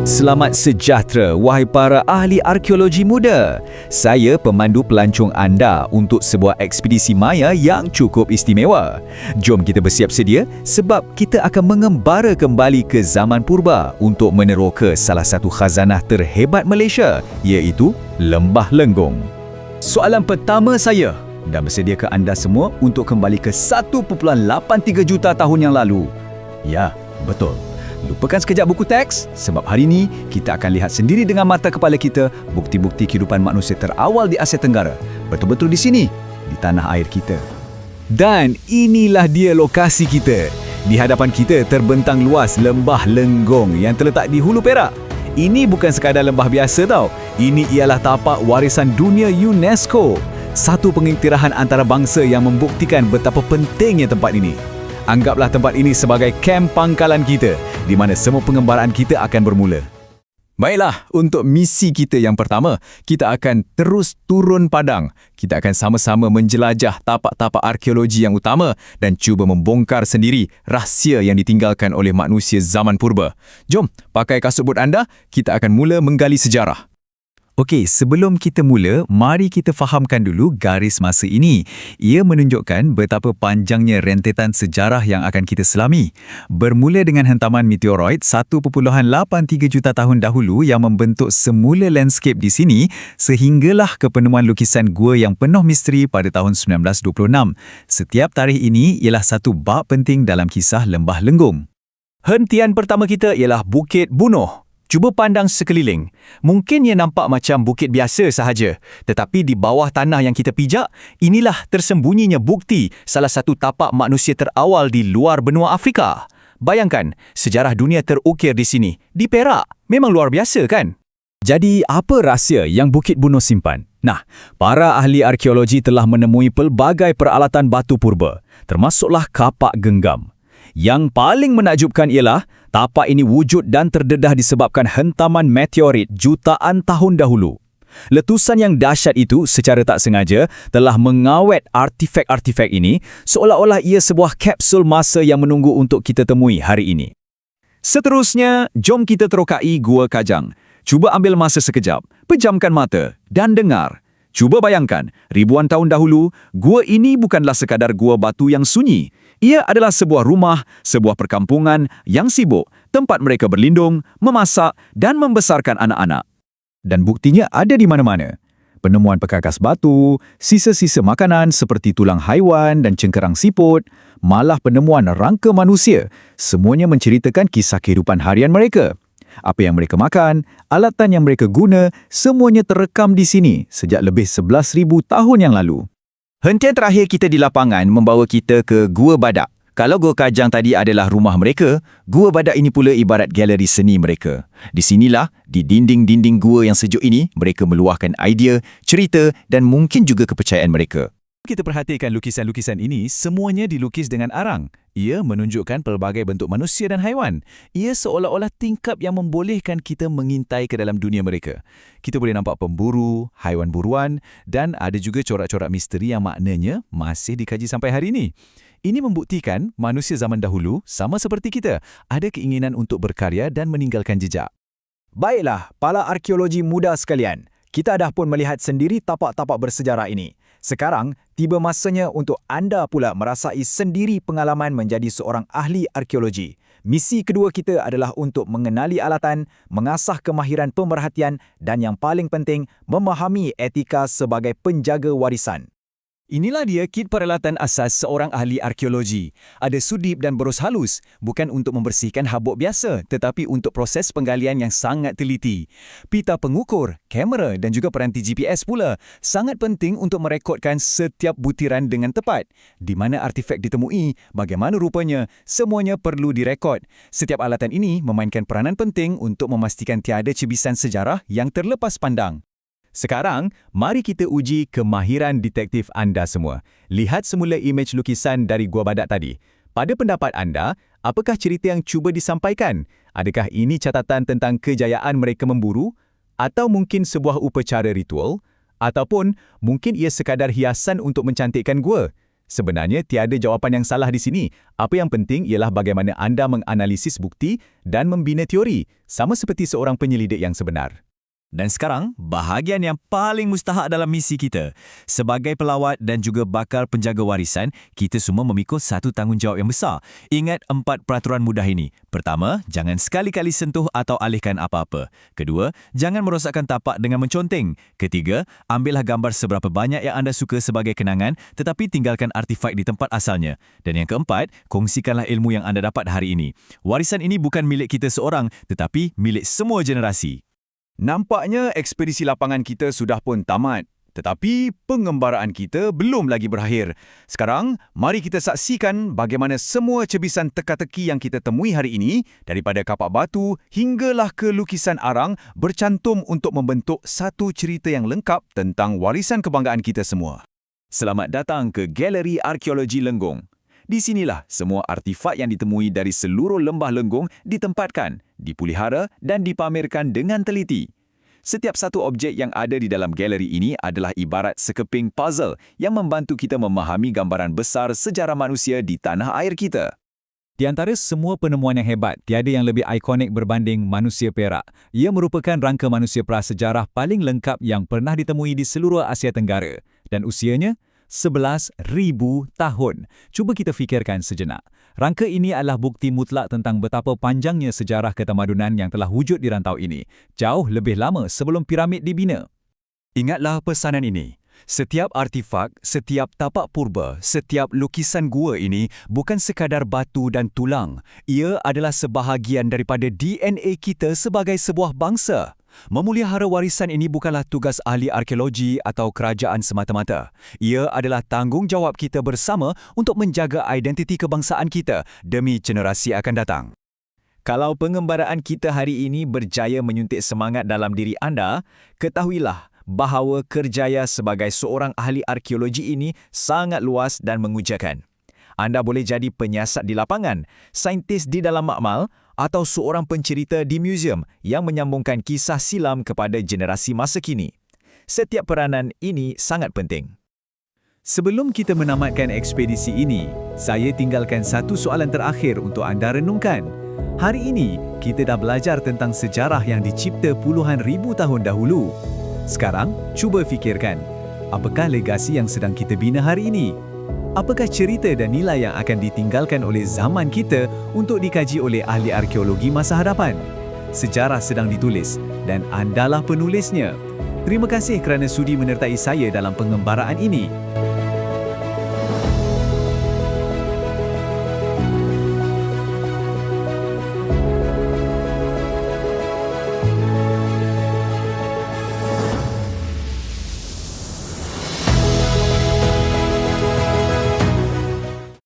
Selamat sejahtera, wahai para ahli arkeologi muda. Saya pemandu pelancong anda untuk sebuah ekspedisi maya yang cukup istimewa. Jom kita bersiap sedia sebab kita akan mengembara kembali ke zaman purba untuk meneroka salah satu khazanah terhebat Malaysia, iaitu Lembah Lenggong. Soalan pertama saya, dah bersediakah anda semua untuk kembali ke 1.83 juta tahun yang lalu? Ya, betul. Lupakan sekejap buku teks sebab hari ini kita akan lihat sendiri dengan mata kepala kita bukti-bukti kehidupan manusia terawal di Asia Tenggara. Betul-betul di sini, di tanah air kita. Dan inilah dia lokasi kita. Di hadapan kita terbentang luas Lembah Lenggong yang terletak di Hulu Perak. Ini bukan sekadar lembah biasa tau. Ini ialah tapak warisan dunia UNESCO. Satu pengiktirafan antarabangsa yang membuktikan betapa pentingnya tempat ini. Anggaplah tempat ini sebagai kem pangkalan kita, di mana semua pengembaraan kita akan bermula. Baiklah, untuk misi kita yang pertama, kita akan terus turun padang. Kita akan sama-sama menjelajah tapak-tapak arkeologi yang utama dan cuba membongkar sendiri rahsia yang ditinggalkan oleh manusia zaman purba. Jom, pakai kasut bot anda, kita akan mula menggali sejarah. Okey, sebelum kita mula, mari kita fahamkan dulu garis masa ini. Ia menunjukkan betapa panjangnya rentetan sejarah yang akan kita selami. Bermula dengan hentaman meteoroid 1.83 juta tahun dahulu yang membentuk semula landscape di sini, sehinggalah ke penemuan lukisan gua yang penuh misteri pada tahun 1926. Setiap tarikh ini ialah satu bab penting dalam kisah Lembah Lenggong. Hentian pertama kita ialah Bukit Bunuh. Cuba pandang sekeliling. Mungkin ia nampak macam bukit biasa sahaja, tetapi di bawah tanah yang kita pijak, inilah tersembunyinya bukti salah satu tapak manusia terawal di luar benua Afrika. Bayangkan, sejarah dunia terukir di sini, di Perak. Memang luar biasa kan? Jadi, apa rahsia yang Bukit Bunuh simpan? Nah, para ahli arkeologi telah menemui pelbagai peralatan batu purba, termasuklah kapak genggam. Yang paling menakjubkan ialah tapak ini wujud dan terdedah disebabkan hentaman meteorit jutaan tahun dahulu. Letusan yang dahsyat itu secara tak sengaja telah mengawet artifak-artifak ini seolah-olah ia sebuah kapsul masa yang menunggu untuk kita temui hari ini. Seterusnya, jom kita terokai Gua Kajang. Cuba ambil masa sekejap, pejamkan mata dan dengar. Cuba bayangkan, ribuan tahun dahulu, gua ini bukanlah sekadar gua batu yang sunyi. Ia adalah sebuah rumah, sebuah perkampungan yang sibuk, tempat mereka berlindung, memasak dan membesarkan anak-anak. Dan buktinya ada di mana-mana. Penemuan perkakas batu, sisa-sisa makanan seperti tulang haiwan dan cengkerang siput, malah penemuan rangka manusia, semuanya menceritakan kisah kehidupan harian mereka. Apa yang mereka makan, alatan yang mereka guna, semuanya terekam di sini sejak lebih 11,000 tahun yang lalu. Hentian terakhir kita di lapangan membawa kita ke Gua Badak. Kalau Gua Kajang tadi adalah rumah mereka, Gua Badak ini pula ibarat galeri seni mereka. Di sinilah, di dinding-dinding gua yang sejuk ini, mereka meluahkan idea, cerita dan mungkin juga kepercayaan mereka. Kita perhatikan lukisan-lukisan ini, semuanya dilukis dengan arang. Ia menunjukkan pelbagai bentuk manusia dan haiwan. Ia seolah-olah tingkap yang membolehkan kita mengintai ke dalam dunia mereka. Kita boleh nampak pemburu, haiwan buruan dan ada juga corak-corak misteri yang maknanya masih dikaji sampai hari ini. Ini membuktikan manusia zaman dahulu, sama seperti kita, ada keinginan untuk berkarya dan meninggalkan jejak. Baiklah, para arkeologi muda sekalian. Kita dah pun melihat sendiri tapak-tapak bersejarah ini. Sekarang, tiba masanya untuk anda pula merasai sendiri pengalaman menjadi seorang ahli arkeologi. Misi kedua kita adalah untuk mengenali alatan, mengasah kemahiran pemerhatian dan yang paling penting, memahami etika sebagai penjaga warisan. Inilah dia kit peralatan asas seorang ahli arkeologi. Ada sudip dan berus halus, bukan untuk membersihkan habuk biasa, tetapi untuk proses penggalian yang sangat teliti. Pita pengukur, kamera dan juga peranti GPS pula sangat penting untuk merekodkan setiap butiran dengan tepat. Di mana artifak ditemui, bagaimana rupanya, semuanya perlu direkod. Setiap alatan ini memainkan peranan penting untuk memastikan tiada cebisan sejarah yang terlepas pandang. Sekarang, mari kita uji kemahiran detektif anda semua. Lihat semula imej lukisan dari Gua Badak tadi. Pada pendapat anda, apakah cerita yang cuba disampaikan? Adakah ini catatan tentang kejayaan mereka memburu? Atau mungkin sebuah upacara ritual? Ataupun mungkin ia sekadar hiasan untuk mencantikkan gua? Sebenarnya tiada jawapan yang salah di sini. Apa yang penting ialah bagaimana anda menganalisis bukti dan membina teori, sama seperti seorang penyelidik yang sebenar. Dan sekarang, bahagian yang paling mustahak dalam misi kita. Sebagai pelawat dan juga bakal penjaga warisan, kita semua memikul satu tanggungjawab yang besar. Ingat 4 peraturan mudah ini. Pertama, jangan sekali-kali sentuh atau alihkan apa-apa. Kedua, jangan merosakkan tapak dengan menconteng. Ketiga, ambillah gambar seberapa banyak yang anda suka sebagai kenangan, tetapi tinggalkan artifak di tempat asalnya. Dan yang keempat, kongsikanlah ilmu yang anda dapat hari ini. Warisan ini bukan milik kita seorang, tetapi milik semua generasi. Nampaknya ekspedisi lapangan kita sudah pun tamat. Tetapi pengembaraan kita belum lagi berakhir. Sekarang, mari kita saksikan bagaimana semua cebisan teka-teki yang kita temui hari ini, daripada kapak batu hinggalah ke lukisan arang, bercantum untuk membentuk satu cerita yang lengkap tentang warisan kebanggaan kita semua. Selamat datang ke Galeri Arkeologi Lenggong. Di sinilah semua artifak yang ditemui dari seluruh lembah Lenggong ditempatkan, dipelihara dan dipamerkan dengan teliti. Setiap satu objek yang ada di dalam galeri ini adalah ibarat sekeping puzzle yang membantu kita memahami gambaran besar sejarah manusia di tanah air kita. Di antara semua penemuan yang hebat, tiada yang lebih ikonik berbanding manusia perak. Ia merupakan rangka manusia prasejarah paling lengkap yang pernah ditemui di seluruh Asia Tenggara. Dan usianya 11,000 tahun. Cuba kita fikirkan sejenak. Rangka ini adalah bukti mutlak tentang betapa panjangnya sejarah ketamadunan yang telah wujud di rantau ini, jauh lebih lama sebelum piramid dibina. Ingatlah pesanan ini. Setiap artifak, setiap tapak purba, setiap lukisan gua ini bukan sekadar batu dan tulang. Ia adalah sebahagian daripada DNA kita sebagai sebuah bangsa. Memelihara warisan ini bukanlah tugas ahli arkeologi atau kerajaan semata-mata. Ia adalah tanggungjawab kita bersama untuk menjaga identiti kebangsaan kita demi generasi akan datang. Kalau pengembaraan kita hari ini berjaya menyuntik semangat dalam diri anda, ketahuilah bahawa kerjaya sebagai seorang ahli arkeologi ini sangat luas dan mengujakan. Anda boleh jadi penyiasat di lapangan, saintis di dalam makmal, atau seorang pencerita di muzium yang menyambungkan kisah silam kepada generasi masa kini. Setiap peranan ini sangat penting. Sebelum kita menamatkan ekspedisi ini, saya tinggalkan satu soalan terakhir untuk anda renungkan. Hari ini, kita dah belajar tentang sejarah yang dicipta puluhan ribu tahun dahulu. Sekarang, cuba fikirkan, apakah legasi yang sedang kita bina hari ini? Apakah cerita dan nilai yang akan ditinggalkan oleh zaman kita untuk dikaji oleh ahli arkeologi masa hadapan? Sejarah sedang ditulis dan andalah penulisnya. Terima kasih kerana sudi menyertai saya dalam pengembaraan ini.